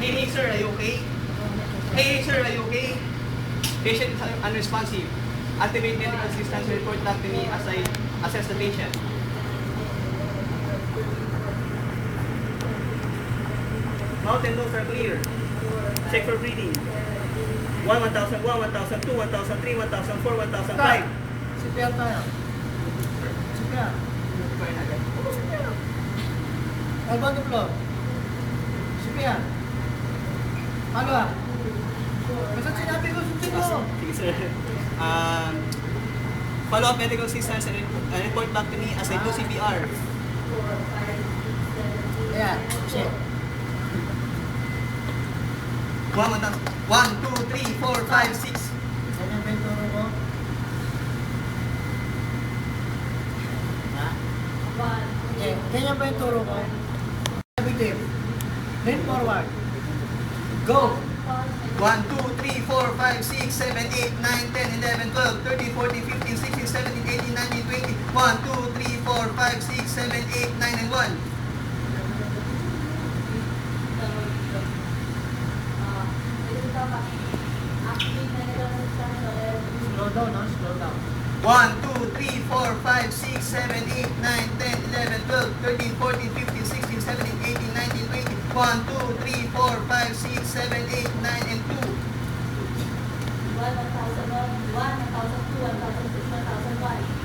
Hey, sir, are you okay? Hey, sir, are you okay? Patient is unresponsive. Activate medical assistance. Report back to me as I assess the patient. Mouth and nose are clear. Check for breathing. 1, 1001, 1002, 1003, 1004, 1005. CPR tayo. CPR. CPR. Elbow on the floor. CPR. Ano ah? Basta sinabi ko, sundin mo. Sige, sir. Follow up medical assistance and report back to me as I do CPR. Yeah, shit. 1, 2, 3, 4, 5, 6. Ganyan ba yung turo ko? Ha? Okay, ganyan ba yung turo ko? Big lean forward. Go! 1, 2, 3, 4, 5, 6, 7, 8, 9, 10, 11, 12, 13, 14, 15, 16, 17, 18, 19, 20. 1, 2, 3, 4, 5, 6, 7, 8, 9, and 1. Slow down, no? Slow down. 1, 2, 3, 4, 5, 6, 7, 8, 9, 10, 11, 12, 13, 14, 15, 16, 17, 18, 19, 20. 1, 2, 3, 4, 5, 6, 7, 8, 9, and 2. 1,001, 1,002, 1,006, 1,001.